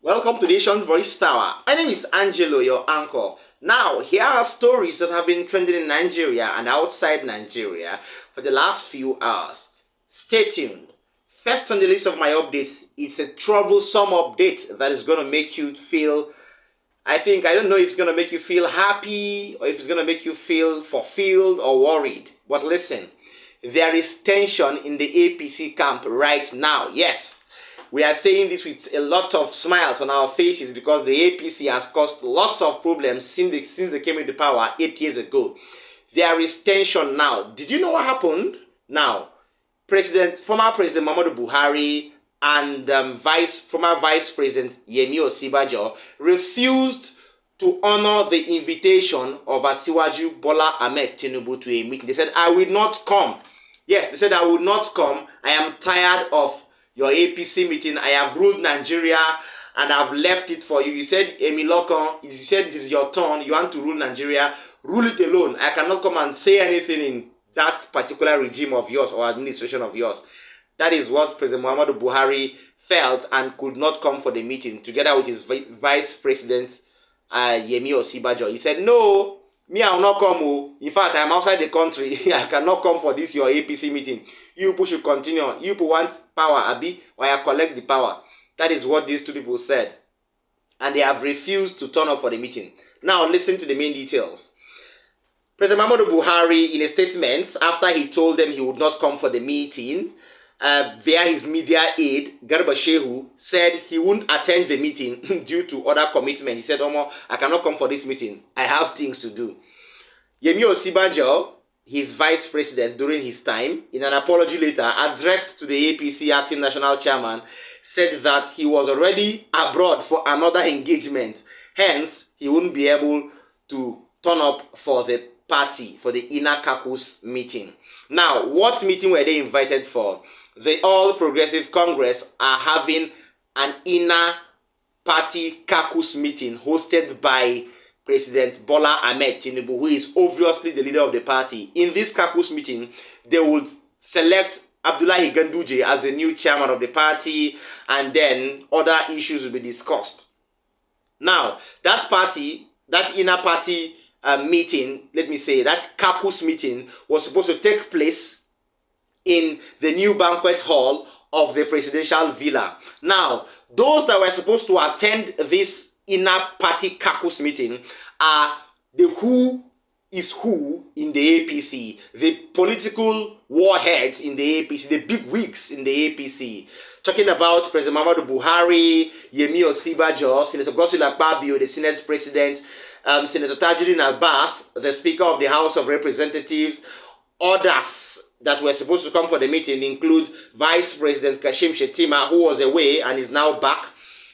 Welcome to the Shuns Voice Tower. My name is Angelo, your anchor. Now, here are stories that have been trending in Nigeria and outside Nigeria for the last few hours. Stay tuned. First on the list of my updates is a troublesome update that is going to make you feel, I don't know if it's going to make you feel happy or if it's going to make you feel fulfilled or worried. But listen, there is tension in the APC camp right now. Yes. We are saying this with a lot of smiles on our faces because the APC has caused lots of problems since they came into power 8 years ago. There is tension now. Did you know what happened? Now, former President Muhammadu Buhari and former Vice President Osinbanjo refused to honor the invitation of Asiwaju Bola Ahmed Tinibu to a meeting. They said, I will not come. Yes, they said, I will not come. I am tired of your APC meeting. I have ruled Nigeria and I've left it for you. You said, Emilokon, you said it is your turn. You want to rule Nigeria. Rule it alone. I cannot come and say anything in that particular regime of yours or administration of yours. That is what President Muhammadu Buhari felt and could not come for the meeting together with his Vice President Osinbanjo. He said, no, me, I will not come. In fact, I am outside the country. I cannot come for this, your APC meeting. You people should continue. You people want power, Abi, or I collect the power. That is what these two people said. And they have refused to turn up for the meeting. Now, listen to the main details. President Muhammadu Buhari, in a statement, after he told them he would not come for the meeting, via his media aide, Garba Shehu, said he wouldn't attend the meeting due to other commitment. He said, Omo, I cannot come for this meeting. I have things to do. Osinbanjo, his vice president during his time, in an apology letter addressed to the APC acting national chairman, said that he was already abroad for another engagement. Hence, he wouldn't be able to turn up for the party, for the inner caucus meeting. Now, what meeting were they invited for? The All Progressive Congress are having an inner party caucus meeting hosted by President Bola Ahmed Tinibu, who is obviously the leader of the party. In this caucus meeting, they would select Abdullahi Ganduje as the new chairman of the party, and then other issues will be discussed. Now, that inner party meeting, that caucus meeting was supposed to take place in the new banquet hall of the presidential villa. Now, those that were supposed to attend this inner party caucus meeting are the who is who in the APC, the political warheads in the APC, the big wigs in the APC. Talking about President Muhammadu Buhari, Osinbanjo, Senator Godswill Akpabio, the Senate President, Senator Tajuddin Abbas, the Speaker of the House of Representatives. Others that were supposed to come for the meeting include Vice President Kashim Shettima, who was away and is now back.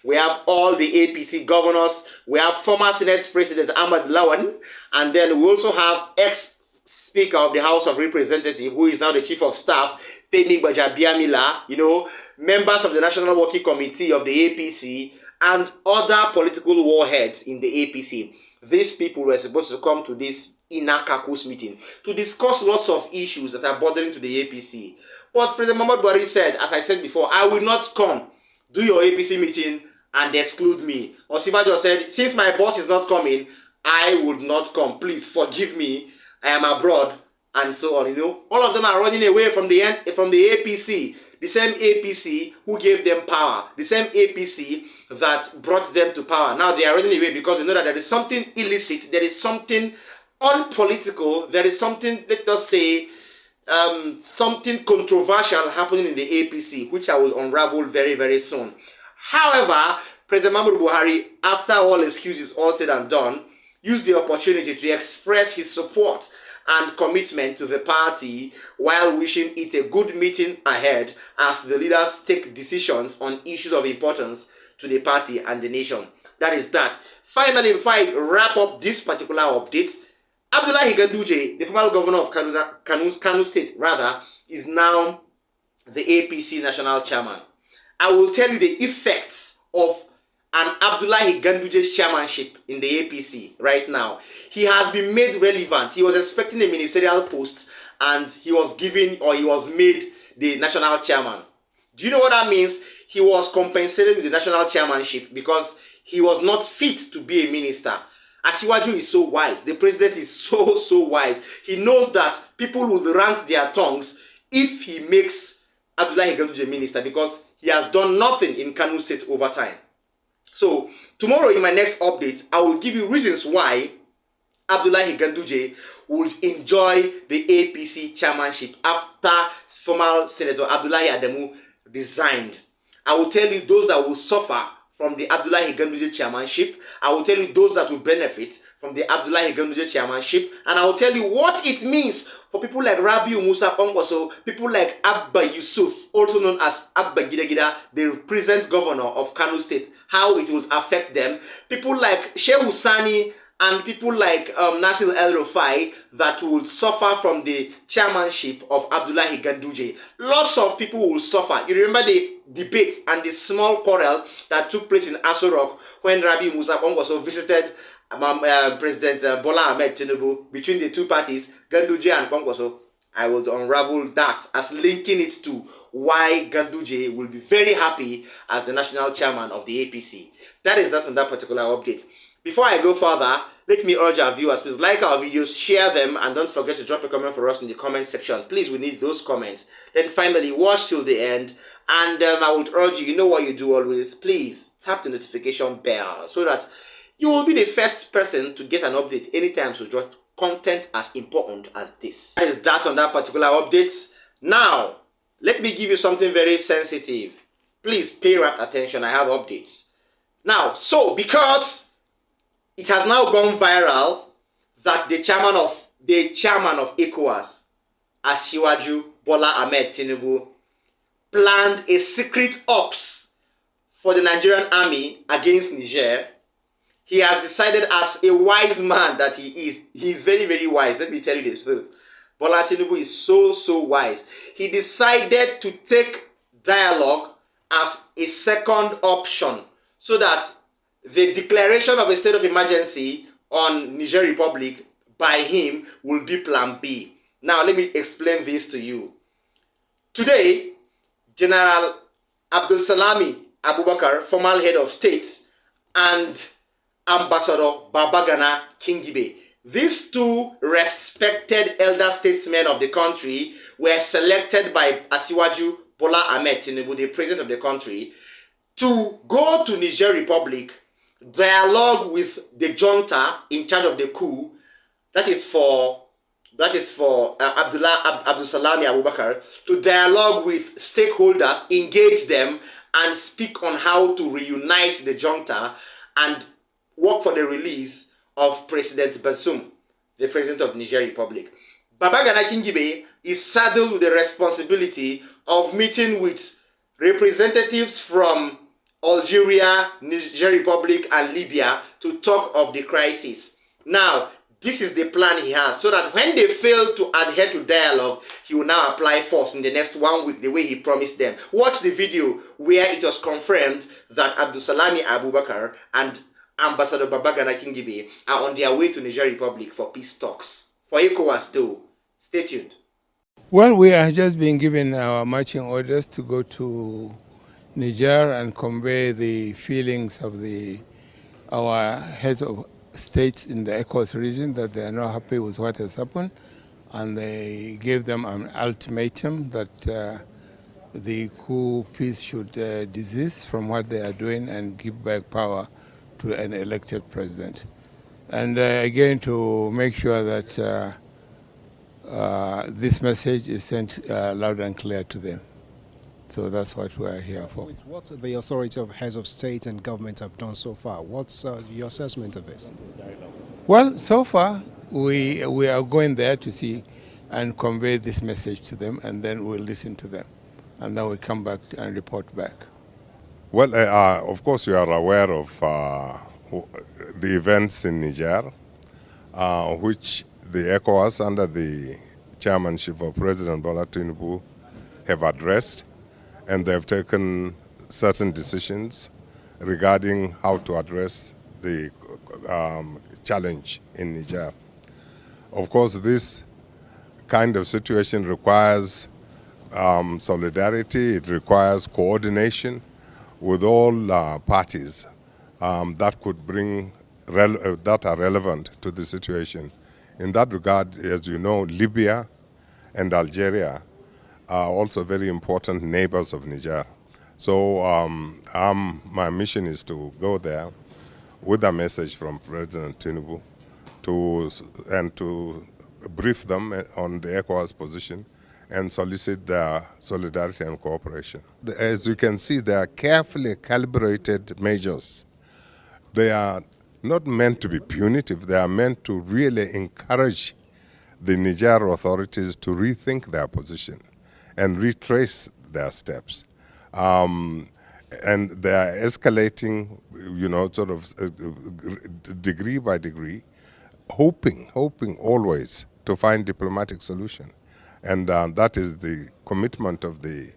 We have all the APC governors. We have former Senate President Ahmad Lawan. And then we also have ex-Speaker of the House of Representatives, who is now the Chief of Staff, Femi Gbajabiamila, members of the National Working Committee of the APC, and other political warheads in the APC. These people were supposed to come to this inner caucus meeting to discuss lots of issues that are bothering to the APC. But President Muhammadu Buhari said, as I said before, I will not come. Do your APC meeting and exclude me. Osinbanjo said, since my boss is not coming, I would not come. Please forgive me. I am abroad, and so on. All of them are running away from the APC. The same APC who gave them power. The same APC that brought them to power. Now they are running away because they know that there is something illicit. There is something unpolitical. There is something, let us say, something controversial happening in the APC, which I will unravel very, very soon. However, President Muhammadu Buhari, after all excuses all said and done, used the opportunity to express his support and commitment to the party while wishing it a good meeting ahead as the leaders take decisions on issues of importance to the party and the nation. That is that. Finally, before I wrap up this particular update, Abdullahi Ganduje, the former governor of Kano State, is now the APC national chairman. I will tell you the effects of an Abdullahi Ganduje's chairmanship in the APC right now. He has been made relevant. He was expecting a ministerial post and he was made the national chairman. Do you know what that means? he was compensated with the national chairmanship because he was not fit to be a minister. Asiwaju is so wise. The president is so wise. He knows that people will rant their tongues if he makes Abdullahi Ganduje minister because he has done nothing in Kano State over time. So tomorrow in my next update, I will give you reasons why Abdullahi Ganduje would enjoy the APC chairmanship after former Senator Abdullahi Adamu resigned. I will tell you those that will suffer from the Abdullahi Ganduje chairmanship. I will tell you those that will benefit from the Abdullahi Ganduje chairmanship. And I will tell you what it means for people like Rabiu Musa Pongwaso, people like Abba Yusuf, also known as Abba Gida, the present governor of Kano State, how it will affect them. People like Sheikh Husani and people like Nasir El-Rufai that will suffer from the chairmanship of Abdullahi Ganduje. Lots of people will suffer. You remember the debate and the small quarrel that took place in Aso Rock when Rabi Musa Pongwaso visited President Bola Ahmed Tinibu between the two parties, Ganduje and Pongwaso. I will unravel that as linking it to why Ganduje will be very happy as the national chairman of the APC. That is that on that particular update. Before I go further, let me urge our viewers, please like our videos, share them, and don't forget to drop a comment for us in the comment section. Please, we need those comments. Then finally, watch till the end. And I would urge you, you know what you do always, please tap the notification bell so that you will be the first person to get an update anytime to drop content as important as this. That is that on that particular update. Now, let me give you something very sensitive. Please pay rapt attention, I have updates. Now, so because it has now gone viral that the chairman of ECOWAS, Asiwaju Bola Ahmed Tinibu, planned a secret ops for the Nigerian army against Niger. He has decided, as a wise man that he is very wise. Let me tell you the truth. Bola Tinubu is so wise. He decided to take dialogue as a second option so that the declaration of a state of emergency on Niger Republic by him will be plan B. Now, let me explain this to you. Today, General Abdul Salami Abubakar, former head of state, and Ambassador Babagana Kingibe, these two respected elder statesmen of the country, were selected by Asiwaju Bola Ahmed Tinibu, the president of the country, to go to Niger Republic, dialogue with the junta in charge of the coup, that is for Abdul Salami Abubakar, to dialogue with stakeholders, engage them, and speak on how to reunite the junta and work for the release of President Bazoum, the president of Niger Republic. Babagana Kingibe is saddled with the responsibility of meeting with representatives from Algeria, Niger Republic, and Libya to talk of the crisis. Now, this is the plan he has, so that when they fail to adhere to dialogue, he will now apply force in the next 1 week, the way he promised them. Watch the video where it was confirmed that Abdul Salami Abubakar and Ambassador Babagana Kingibe are on their way to Niger Republic for peace talks. For ECOWAS though, stay tuned. Well, we are just being given our marching orders to go to Niger and convey the feelings of our heads of states in the ECOWAS region, that they are not happy with what has happened, and they gave them an ultimatum that the coup peace should desist from what they are doing and give back power to an elected president. And again, to make sure that this message is sent loud and clear to them. So that's what we are here for. What the authority of heads of state and government have done so far? What's your assessment of this? Well, so far, we are going there to see and convey this message to them, and then we'll listen to them. And then we come back and report back. Well, of course, you are aware of the events in Niger, which the ECOWAS, under the chairmanship of President Bola Tinubu, have addressed, and they have taken certain decisions regarding how to address the challenge in Niger. Of course, this kind of situation requires solidarity, it requires coordination, with all parties that could bring that are relevant to the situation. In that regard, as you know, Libya and Algeria are also very important neighbors of Niger. So my mission is to go there with a message from President Tinibu to brief them on the ECOWAS position and solicit their solidarity and cooperation. As you can see, they are carefully calibrated measures. They are not meant to be punitive. They are meant to really encourage the Niger authorities to rethink their position and retrace their steps. And they are escalating, sort of degree by degree, hoping always to find diplomatic solution. And that is the commitment of the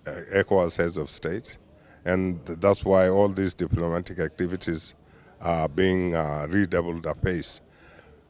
ECOWAS heads of state. And that's why all these diplomatic activities are being redoubled apace.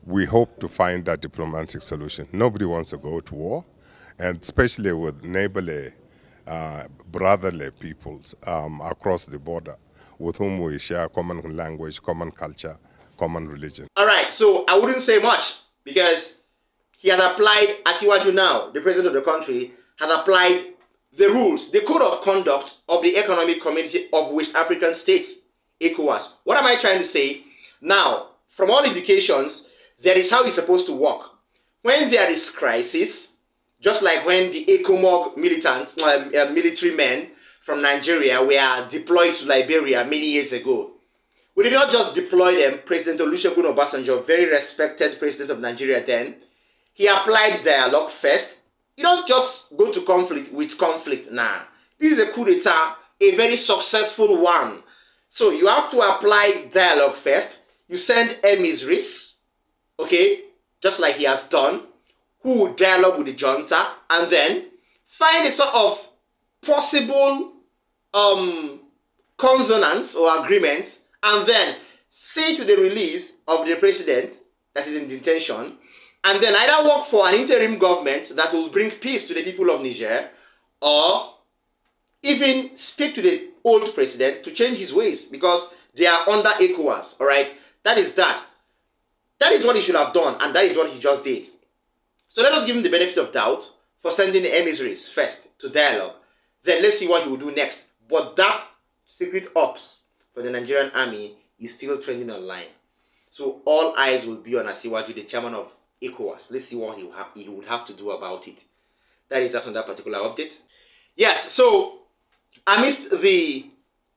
We hope to find that diplomatic solution. Nobody wants to go to war, and especially with neighborly, brotherly peoples across the border with whom we share common language, common culture, common religion. All right, so I wouldn't say much because he has applied, Asiwaju now, the president of the country, has applied the rules, the code of conduct of the Economic Community of West African States, ECOWAS. What am I trying to say? Now, from all indications, there is how it's supposed to work. When there is crisis, just like when the ECOMOG militants, military men from Nigeria were deployed to Liberia many years ago, we did not just deploy them. President Olusegun Obasanjo, very respected president of Nigeria then, he applied dialogue first. You don't just go to conflict with conflict. Nah, this is a coup d'etat, a very successful one. So you have to apply dialogue first. You send emissaries, okay, just like he has done, who will dialogue with the junta, and then find a sort of possible consonance or agreement, and then say to the release of the president that is in detention, and then either work for an interim government that will bring peace to the people of Niger, or even speak to the old president to change his ways because they are under ECOWAS, all right? That is that. That is what he should have done, and that is what he just did. So let us give him the benefit of doubt for sending the emissaries first to dialogue. Then let's see what he will do next. But that secret ops for the Nigerian army is still trending online. So all eyes will be on Asiwaju, the chairman of ECOWAS. Let's see what he would have to do about it. That is that on that particular update. Yes, so amidst the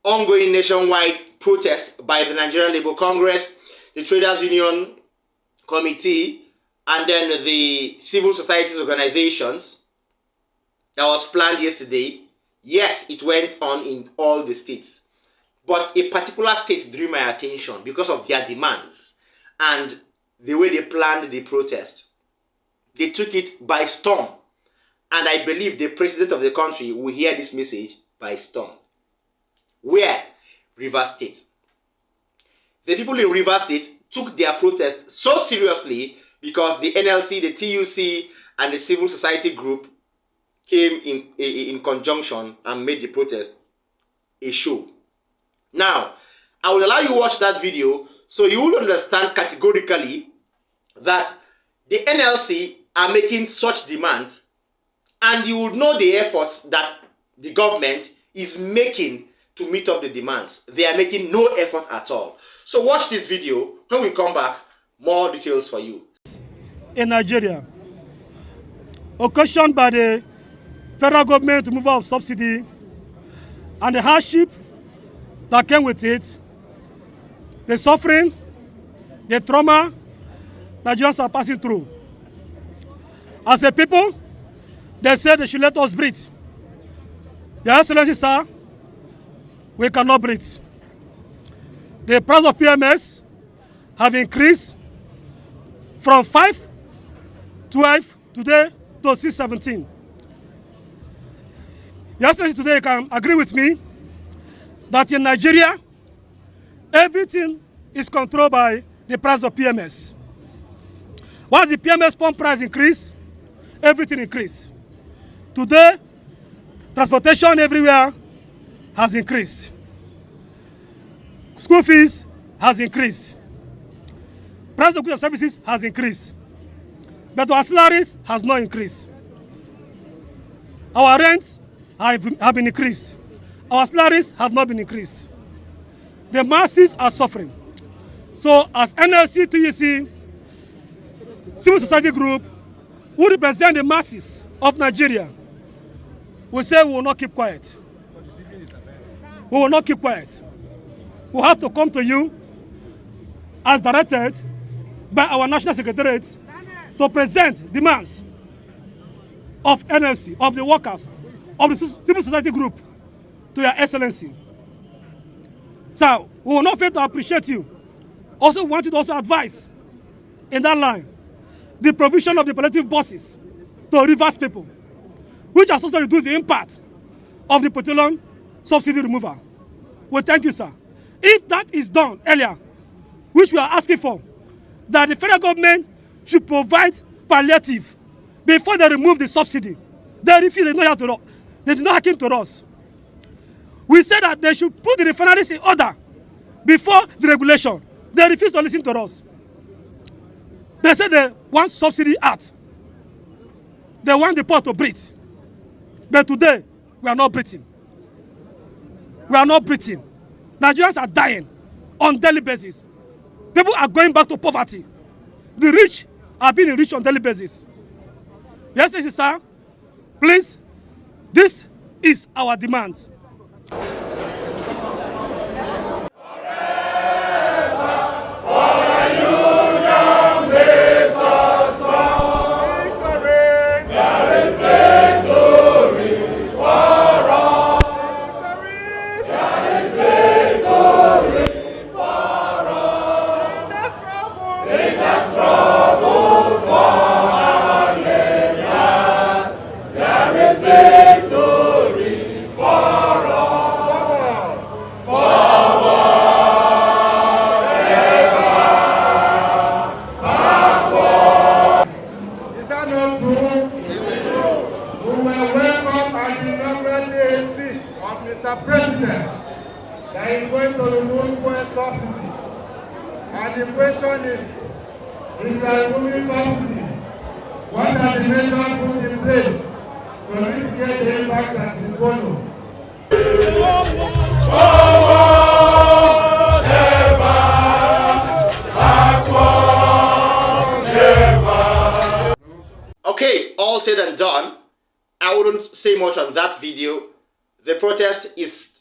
ongoing nationwide protest by the Nigerian Labour Congress, the Traders Union Committee, and then the civil societies organizations that was planned yesterday, yes, it went on in all the states. But a particular state drew my attention because of their demands and the way they planned the protest. They took it by storm. And I believe the president of the country will hear this message by storm. Where? Rivers State. The people in Rivers State took their protest so seriously because the NLC, the TUC, and the civil society group came in conjunction and made the protest a show. Now, I will allow you to watch that video so you will understand categorically that the NLC are making such demands, and you will know the efforts that the government is making to meet up the demands. They are making no effort at all. So watch this video. When we come back, more details for you. In Nigeria, occasioned by the federal government removal of subsidy and the hardship that came with it, the suffering, the trauma Nigerians are passing through. As a people, they say they should let us breathe. Your Excellency, sir, we cannot breathe. The price of PMS have increased from 512 today to 617. Your Excellency, today you can agree with me that in Nigeria, everything is controlled by the price of PMS. Once the PMS pump price increase, everything increase. Today, transportation everywhere has increased. School fees has increased. Price of goods and services has increased. But our salaries has not increased. Our rents have been increased. Our salaries have not been increased. The masses are suffering. So as NLC, TUC, civil society group, who represent the masses of Nigeria, we say we will not keep quiet. We will not keep quiet. We have to come to you as directed by our National Secretariat to present demands of NLC, of the workers, of the civil society group to Your Excellency. So we will not fail to appreciate you. Also want you to also advise in that line the provision of the palliative buses to reverse people, which has also reduced the impact of the petroleum subsidy removal. Well, thank you, sir. If that is done earlier, which we are asking for, that the federal government should provide palliative before they remove the subsidy. They refuse, they did not hearken to us. We said that they should put the refineries in order before the regulation. They refuse to listen to us. They said they want subsidy out. They want the port to breathe. But today, we are not breathing. We are not breathing. Nigerians are dying on daily basis. People are going back to poverty. The rich are being rich on daily basis. Yes, sir. Please, this is our demand. Mr. President, that is going to remove fuel subsidy. And the question is you are removing subsidy, what are the measures put in place to mitigate the impact that is follow? Okay, all said and done. I wouldn't say much on that video. The protest is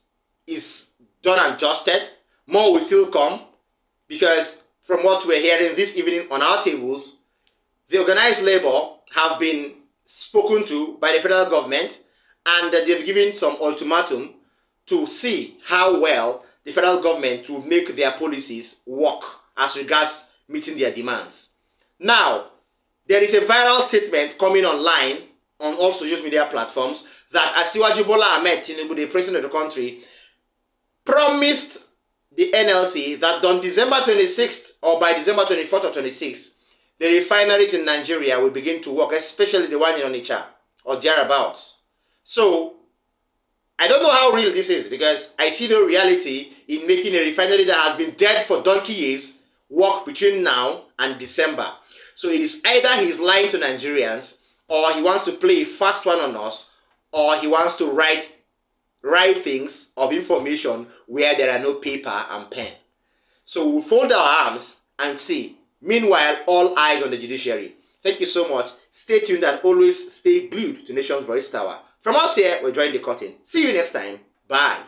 done and dusted. More will still come, because from what we're hearing this evening on our tables, the organized labor have been spoken to by the federal government, and they've given some ultimatum to see how well the federal government will make their policies work as regards meeting their demands. Now, there is a viral statement coming online on all social media platforms that Asiwaju Bola Ahmed Tinibu, the president of the country, promised the NLC that on December 26th or by December 24th or 26th, the refineries in Nigeria will begin to work, especially the one in Onitsha or thereabouts. So, I don't know how real this is, because I see no reality in making a refinery that has been dead for donkey years work between now and December. So it is either he's lying to Nigerians, or he wants to play a fast one on us, or he wants to write things of information where there are no paper and pen. So we'll fold our arms and see. Meanwhile, all eyes on the judiciary. Thank you so much. Stay tuned and always stay glued to Nation's Voice Tower. From us here, we're joining the curtain. See you next time. Bye.